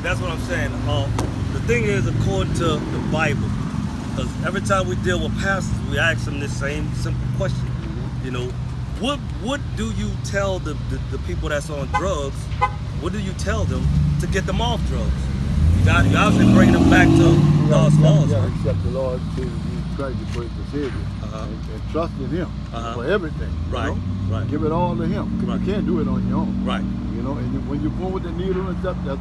that's what I'm saying. The thing is, according to the Bible, because every time we deal with pastors, we ask them this same simple question. You know, what do you tell the people that's on drugs? What do you tell them to get them off drugs? You obviously bringing them back to God's laws. Yeah, accept the Lord Jesus Christ for his Savior and trust in Him for everything. Right, you know? right. Give it all to Him. Because you can't do it on your own. Right. You know, and when you're born with the needle and stuff, that's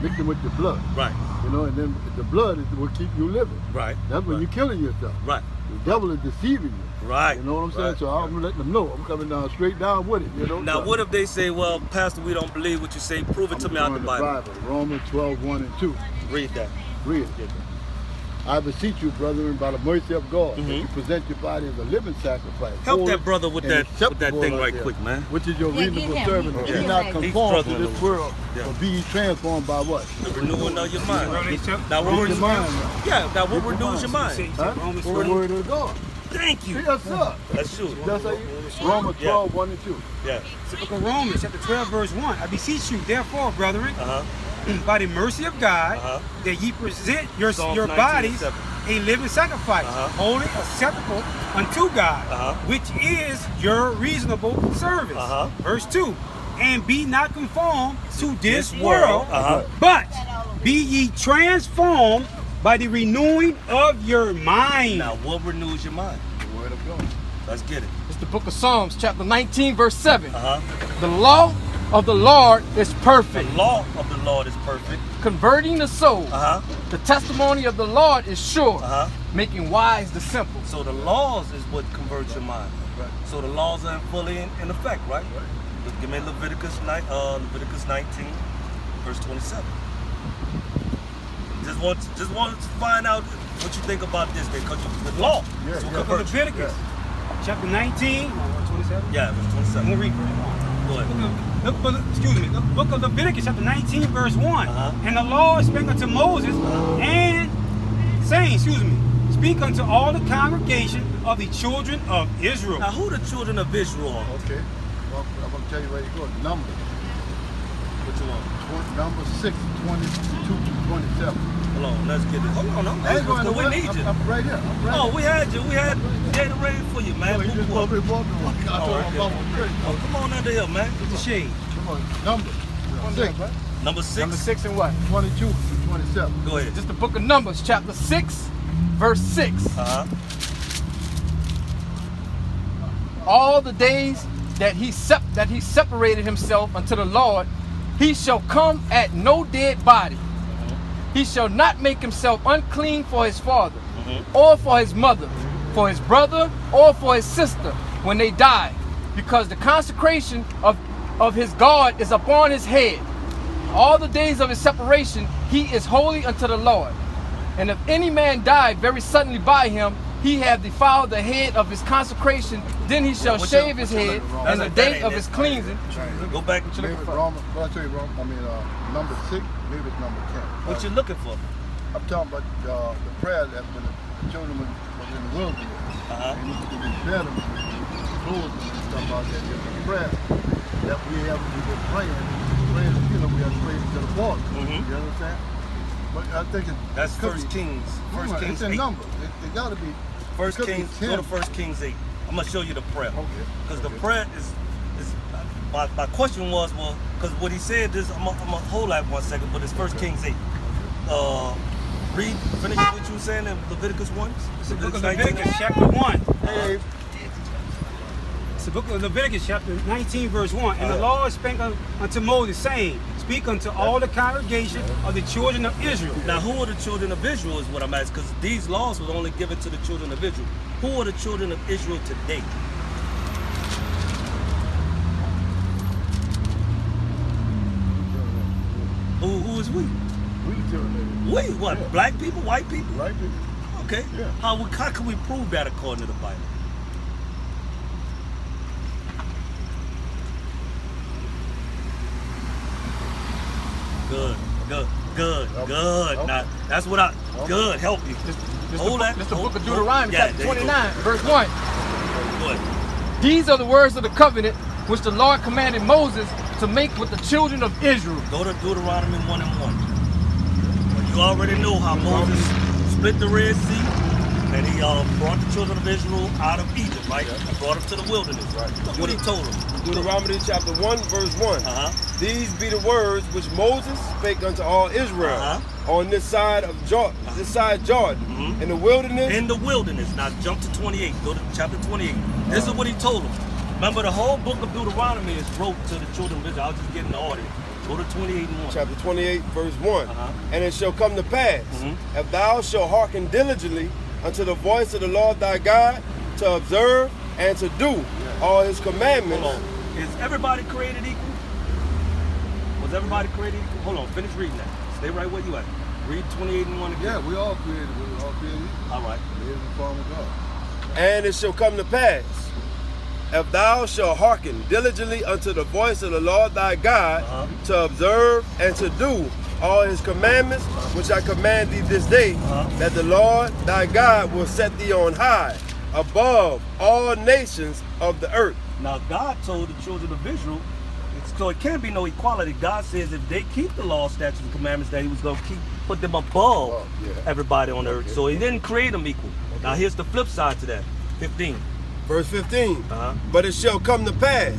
mixing with your blood. Right. You know, and then the blood is what keep you living. Right. That's when you're killing yourself. Right. The devil is deceiving you. Right. You know what I'm saying? Right. So I'm letting them know. I'm coming down straight down with it. You know. Now, what if they say, "Well, Pastor, we don't believe what you say. Prove it to me out the Bible." Romans 12:1-2. Read that. Read it. I beseech you, brethren, by the mercy of God, that you present your body as a living sacrifice. Help that brother with that thing right quick, man. Which is your reasonable service. Be not conformed to this world, but be ye transformed by what? The renewing of your mind. Now, what renews your mind? Yeah, now what renews your mind? The word of God. Thank you. Yes, sir. That's true. That's how you, Romans 12:1-2. Yeah. The book of Romans, chapter 12, verse 1. I beseech you, therefore, brethren, by the mercy of God, that ye present your bodies a living sacrifice, holy, acceptable unto God, which is your reasonable service. Verse 2. And be not conformed to this world, but be ye transformed by the renewing of your mind. Now, what renews your mind? The word of God. Let's get it. It's the book of Psalms, chapter 19, verse 7. The law of the Lord is perfect. The law of the Lord is perfect. Converting the soul. The testimony of the Lord is sure. Making wise the simple. So the laws is what converts your mind. Right. So the laws are fully in effect, right? Give me Leviticus 19, verse 27. Just want to find out what you think about this, because the law. So Leviticus, chapter 19, verse 27. Yeah, verse 27. I'm gonna read verse 1. Go ahead. Excuse me. The book of Leviticus, chapter 19, verse 1. And the Lord spake unto Moses, and saying, speak unto all the congregation of the children of Israel. Now, who the children of Israel are? Okay. Well, I'm going to tell you where you go. Numbers. What you want? Number 6:22-27. Hold on, let's get it. Hold on, we need you. I'm right here. I'm right Oh, we had you. We had Jada ready for you, man. You just walking. Oh, come on under here, man. It's a shade. Come on. Numbers. Number 6. Number 6 and what? 22-27. Go ahead. Just the book of Numbers, chapter 6, verse 6. All the days that he separated himself unto the Lord, he shall come at no dead body. He shall not make himself unclean for his father, or for his mother, for his brother, or for his sister, when they die, because the consecration of his God is upon his head. All the days of his separation, he is holy unto the Lord. And if any man die very suddenly by him, he have defiled the head of his consecration, then he shall shave his head, and the day of his cleansing. Go back. What you looking for? I'll tell you, number 6, maybe it's number 10. What you looking for? I'm talking about the prayer that when the children was in the wilderness, and they fed them, clothed them and stuff like that. There's a prayer that we been praying, we have to pray to the Father. You understand? But I think that's First Kings. First Kings it's a 8. number. It got to be. First Kings. Go to First Kings 8. I'm gonna show you the prayer. Okay. Because the prayer is my question was, well, because what he said is, I'm gonna hold that 1 second, but it's First Kings 8. Finish what you were saying in Leviticus 1. It's the book of Leviticus, chapter 1. Hey. It's the book of Leviticus, chapter 19, verse 1. And the Lord spake unto Moses, saying, speak unto all the congregation of the children of Israel. Now, who are the children of Israel is what I'm asking, because these laws was only given to the children of Israel. Who are the children of Israel today? Who is we? We the children of Israel. We? What? Yeah. Black people? White people? White people. Okay. Yeah. How can we prove that according to the Bible? Good. Okay. Now, that's what good, help you. This the book of Deuteronomy, chapter 29, verse 1. Go ahead. These are the words of the covenant which the Lord commanded Moses to make with the children of Israel. Go to Deuteronomy 1:1. You already know how Moses split the Red Sea, and he brought the children of Israel out of Egypt, right? And brought them to the wilderness. Right. Look what he told them. Deuteronomy chapter 1, verse 1. These be the words which Moses spake unto all Israel on this side of Jordan, in the wilderness. In the wilderness. Now jump to 28. Go to chapter 28. This is what he told them. Remember, the whole book of Deuteronomy is wrote to the children of Israel. I'll just get in the order. Go to 28 and 1. Chapter 28, verse 1. And it shall come to pass, if thou shalt hearken diligently unto the voice of the Lord thy God, to observe and to do all his commandments. Hold on. Is everybody created equal? Was everybody created equal? Hold on, finish reading that. Stay right where you at. Read 28 and 1 again. Yeah, we all created equal. All right. We're in the form of God. And it shall come to pass, if thou shalt hearken diligently unto the voice of the Lord thy God, to observe and to do all his commandments, which I command thee this day, that the Lord thy God will set thee on high, above all nations of the earth. Now God told the children of Israel, so it can't be no equality. God says if they keep the law, statutes, and commandments, that he was going to put them above everybody on earth. So he didn't create them equal. Now here's the flip side to that. 15. Verse 15. But it shall come to pass,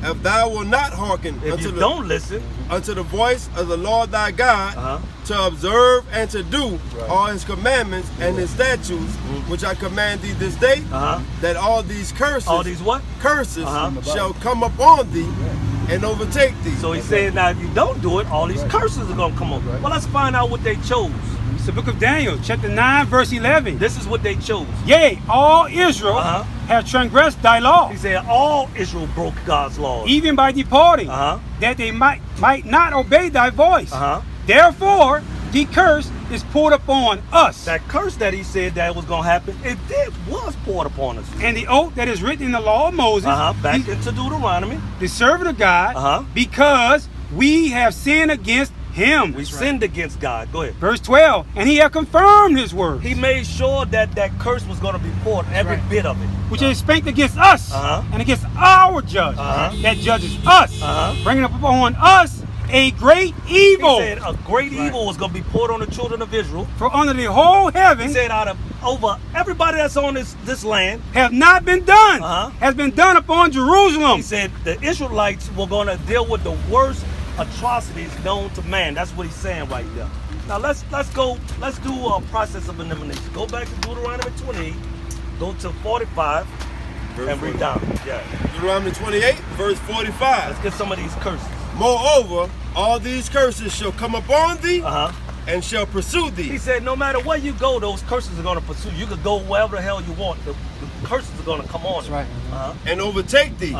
if thou wilt not hearken don't listen unto the voice of the Lord thy God, to observe and to do all his commandments and his statutes, which I command thee this day, that all these curses, curses shall come upon thee and overtake thee. So he said, now if you don't do it, all these curses are going to come up. Well, let's find out what they chose. It's the book of Daniel, chapter 9, verse 11. This is what they chose. Yea, all Israel have transgressed thy law. He said all Israel broke God's laws. Even by departing, that they might not obey thy voice. Therefore, the curse is poured upon us. That curse that he said that was going to happen, was poured upon us. And the oath that is written in the law of Moses, back into Deuteronomy, the servant of God, because we have sinned against him. We sinned against God. Go ahead. Verse 12. And he hath confirmed his word. He made sure that that curse was going to be poured, every bit of it. Which is spanked against us and against our judge that judges us, bringing up upon us a great evil. He said a great evil was going to be poured on the children of Israel. For under the whole heaven, he said, out of over everybody that's on this land, have not been done, has been done upon Jerusalem. He said the Israelites were going to deal with the worst atrocities known to man. That's what he's saying right there. Now let's do a process of elimination. Go back to Deuteronomy 28, go to 45, and read down. Yeah. Deuteronomy 28, verse 45. Let's get some of these curses. Moreover, all these curses shall come upon thee and shall pursue thee. He said, no matter where you go, those curses are going to pursue you. You could go wherever the hell you want. The curses are going to come on. That's right. And overtake thee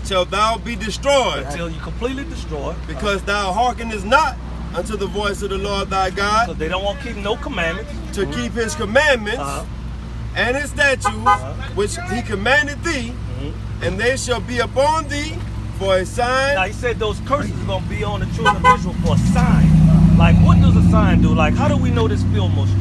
till thou be destroyed. Until you completely destroy. Because thou hearkenest not unto the voice of the Lord thy God. Because they don't want to keep no commandments. To keep his commandments and his statutes, which he commanded thee, and they shall be upon thee for a sign. Now he said those curses are going to be on the children of Israel for a sign. Like, what does a sign do? Like, how do we know this field motion?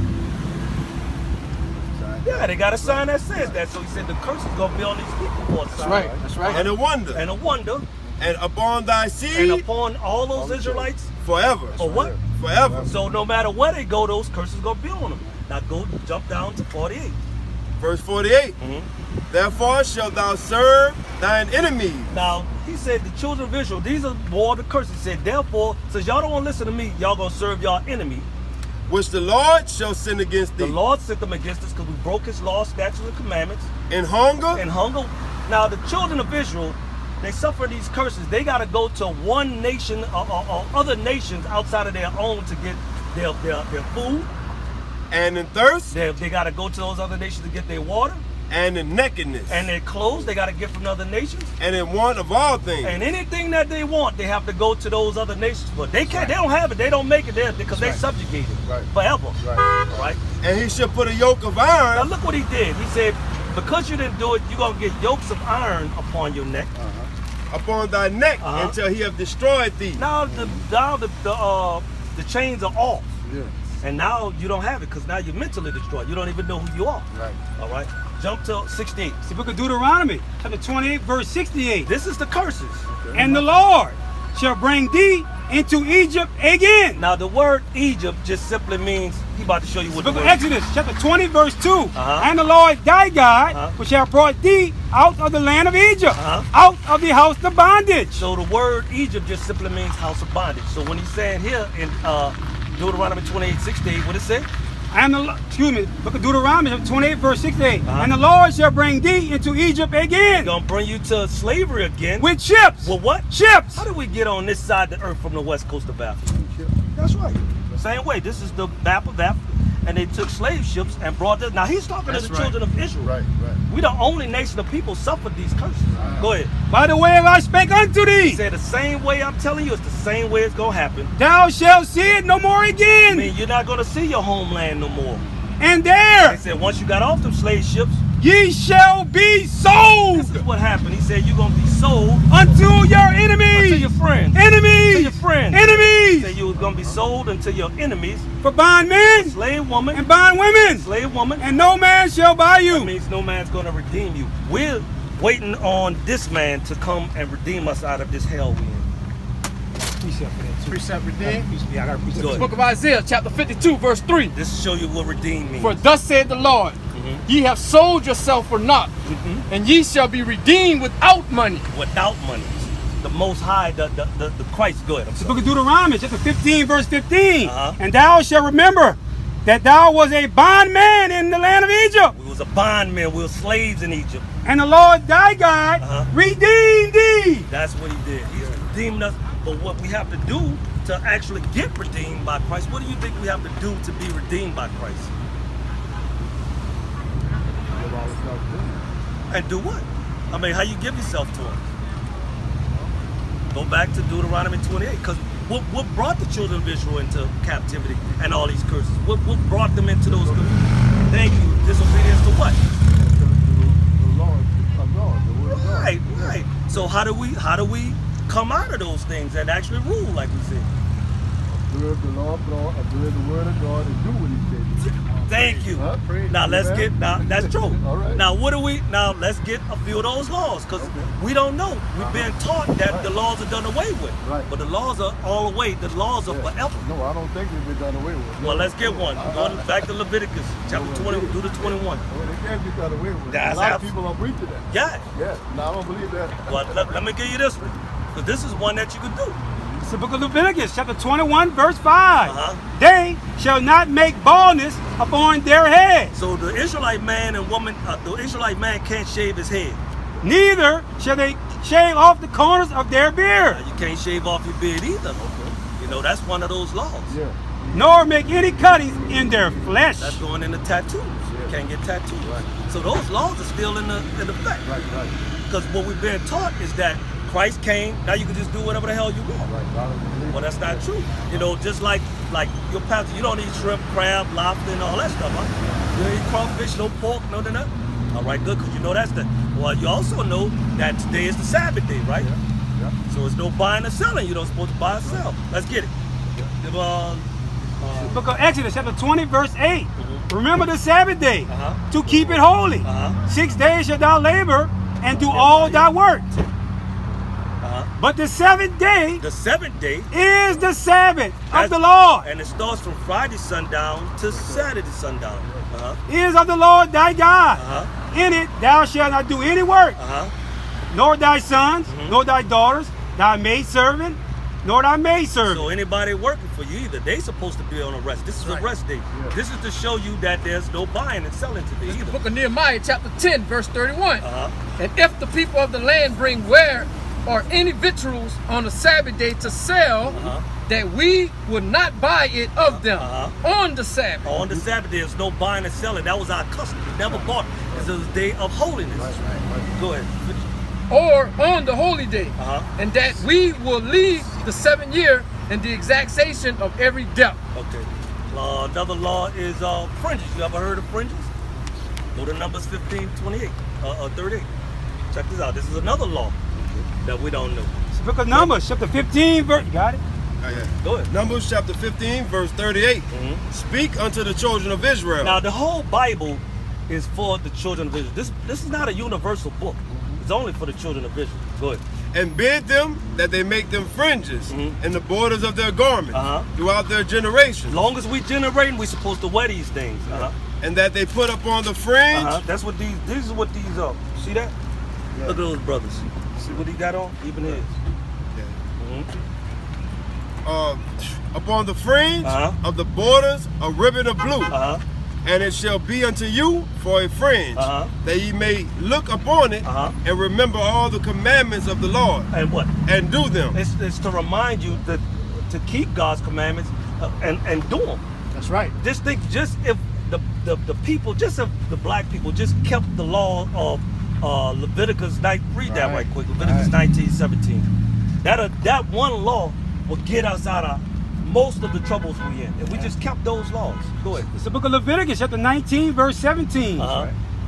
Yeah, they got a sign that says that. So he said the curse is going to be on these people for a sign. That's right. And a wonder. And a wonder. And upon thy seed. And upon all those Israelites. Forever. For what? Forever. So no matter where they go, those curses are going to be on them. Now jump down to 48. Verse 48. Therefore shalt thou serve thine enemies. Now, he said the children of Israel, these are more the curses. He said, therefore, since y'all don't want to listen to me, y'all going to serve y'all enemy. Which the Lord shall send against thee. The Lord sent them against us because we broke his law, statutes, and commandments. In hunger. In hunger. Now, the children of Israel, they suffer these curses. They got to go to one nation or other nations outside of their own to get their food. And in thirst. They got to go to those other nations to get their water. And in nakedness. And their clothes they got to get from other nations. And in want of all things. And anything that they want, they have to go to those other nations for. They can't. They don't have it. They don't make it there because they subjugated forever. Right. And he shall put a yoke of iron. Now look what he did. He said, because you didn't do it, you're gonna get yokes of iron upon your neck. Upon thy neck until he have destroyed thee. Now the chains are off. Yeah. And now you don't have it because now you're mentally destroyed. You don't even know who you are. Right. All right. Jump to 68. It's the book of Deuteronomy, chapter 28, verse 68. This is the curses. And the Lord shall bring thee into Egypt again. Now the word Egypt just simply means, he about to show you what the Book of word Exodus, chapter 20, verse 2. Uh-huh. And the Lord thy God, Uh-huh. which have brought thee out of the land of Egypt, Uh-huh. out of the house of bondage. So the word Egypt just simply means house of bondage. So when he's saying here in Deuteronomy 28:68, what it say? And the, excuse me, book of Deuteronomy, chapter 28, verse 68. Uh-huh. And the Lord shall bring thee into Egypt again He's gonna bring you to slavery again. with ships. With what? Ships. How did we get on this side of the earth from the west coast of Africa? That's right. Same way. This is the map of Africa. And they took slave ships and brought them. Now he's talking That's to the right. children of Israel. Right, right. We the only nation of people suffered these curses. Go ahead. By the way I spake unto He thee, said the same way I'm telling you, it's the same way it's gonna happen. thou shalt see it no more I again. mean, you're not gonna see your homeland no more. And They there said once you got off them slave ships, ye shall be sold this is what happened. He said you're gonna be sold unto your to enemies. your friends. Enemies. To your friends. He Enemies. said you was gonna be sold unto your enemies. For bondmen Slave woman, and bondwomen. slave woman. And no man shall buy That you. means no man's gonna redeem you. We're waiting on this man to come and redeem us out of this hell we're in. Precept for that too. Precept redeemed. Yeah, I got a precept. Go ahead. Book of Isaiah, chapter 52, verse 3. This will show you what redeem means. For thus saith the Lord, ye have sold yourself for naught, and ye shall be redeemed without money. Without money. The Most High, the Christ. Go ahead. I'm The sorry. book of Deuteronomy, chapter 15, verse 15. Uh-huh. And thou shalt remember that thou was a bondman in the land of Egypt, We was a bondman. We were slaves in Egypt. and the Lord thy God Uh-huh. redeemed thee. That's what he did. He's redeemed us. But what we have to do to actually get redeemed by Christ, what do you think we have to do to be redeemed by Christ? Give all the stuff to him. And do what? I mean, how you give yourself to him? Go back to Deuteronomy 28. Because what brought the children of Israel into captivity and all these curses? What brought them into those curses? Thank you. Disobedience to what? The Lord, the word of God. Right, right. So how do we come out of those things and actually rule like we said? Observe the law of God, observe the word of God, and do what he said. Thank you. Huh? Praise Now let's Amen. get now that's true. All right. Now let's get a few of those laws because Okay. we don't know. We've been taught that the laws are done away with. Right. But the laws are all away. The laws are Yeah. forever. No, I don't think they've been done away with. Well, let's get one. Going back to Leviticus chapter 20, do the 21. Well, they can't be done away with. That's A lot of abs- people don't believe that. Yeah. Yeah, no, I don't believe that. Well, let me give you this one. Because this is one that you could do. It's the book of Leviticus, chapter 21, verse 5. Uh-huh. They shall not make baldness upon their heads, So the Israelite man and woman, the Israelite man can't shave his head. neither shall they shave off the corners of their beard, You can't shave off your beard either. You know, that's one of those laws. Yeah. nor make any cuttings in their flesh. That's going into tattoos. You can't get tattoos. So those laws are still in effect. Right, right, Because what we've been taught is that Christ came, now you can just do whatever the hell you want. right. I don't believe Well, that's not true. You know, just like your pastor, you don't eat shrimp, crab, lobster, and all that stuff, huh? You don't eat crawfish, no pork, no nothing. All right, good, because you know that's the. Well, you also know that today is the Sabbath day, right? Yeah. So it's no buying or selling. You don't supposed to buy or sell. Let's get it. Book of Exodus, chapter 20, verse 8. Remember the Sabbath day Uh-huh. to keep it holy. Uh-huh. 6 days shalt thou labor and do all thy work. But the seventh day The seventh day, is the Sabbath That's- of the Lord. and it starts from Friday sundown to Saturday sundown. Is of the Lord thy God. Uh-huh. In it thou shalt not do any work, Uh-huh. nor thy sons, nor thy daughters, thy maidservant, nor thy maidservant. So anybody working for you, either they supposed to be on a rest. This is a rest day. Yeah. This is to show you that there's no buying and selling today The either. book of Nehemiah, chapter 10, verse 31. Uh-huh. And if the people of the land bring ware or any victuals on the Sabbath day to sell, that we would not buy it of them on the Sabbath. On the Sabbath, there's no buying and selling. That was our custom. We never bought because it was a day of holiness. Go ahead. Or on the holy day, Uh-huh. and that we will leave the 7th year and the exaction of every debt. Okay. Another law is fringes. You ever heard of fringes? Go to Numbers 15:28, 38. Check this out. This is another law that we don't know. It's the book of Numbers, chapter 15, verse. You got it? Go ahead. Numbers chapter 15, verse 38. Speak unto the children of Israel. Now the whole Bible is for the children of Israel. This is not a universal book. It's only for the children of Israel. Go ahead. and bid them that they make them fringes in the borders of their garments throughout their generations. As long as we generating, we supposed to wear these things. And that they put upon the fringe. That's what these are what these are. See that? Look at those brothers. See what he got on? Even his. Upon the fringe of the borders a ribbon of blue. And it shall be unto you for a fringe, that ye may look upon it and remember all the commandments of the Lord. And what? And do them. It's to remind you that to keep God's commandments and do them. That's right. Just think, just if the people, just if the black people just kept the law of Leviticus 9, read that right quick. Leviticus 19:17. That one law will get us out of most of the troubles we in. If we just kept those laws. Go ahead. It's the book of Leviticus, chapter 19, verse 17.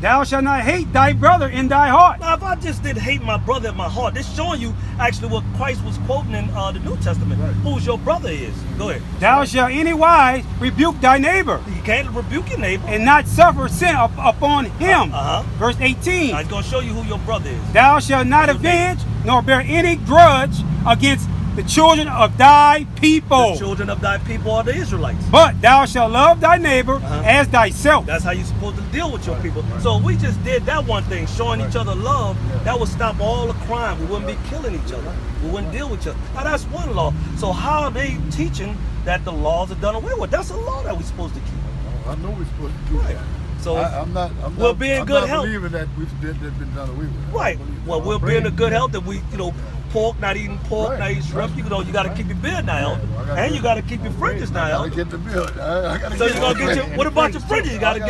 Thou shalt not hate thy brother in thy heart. Now, if I just did hate my brother in my heart, this showing you actually what Christ was quoting in the New Testament. Who's your brother is. Go ahead. Thou shalt anywise rebuke thy neighbor. You can't rebuke your neighbor. And not suffer sin upon him. Verse 18. Now, it's going to show you who your brother is. Thou shalt not avenge nor bear any grudge against the children of thy people. The children of thy people are the Israelites. But thou shalt love thy neighbor as thyself. That's how you're supposed to deal with your people. So if we just did that one thing, showing each other love, that would stop all the crime. We wouldn't be killing each other. We wouldn't deal with each other. Now that's one law. So how are they teaching that the laws are done away with? That's a law that we're supposed to keep. I know we're supposed to do that. So I'm not we'll be in good health. believing that we've been done away with. Right. Well, we'll be in a good health if we, pork, not eating pork, not eating shrimp. You got to keep your beard now healthy. And you got to keep your fringes now I healthy. gotta get the beard. I gotta So get you got to get your, what about your fringes? You got to get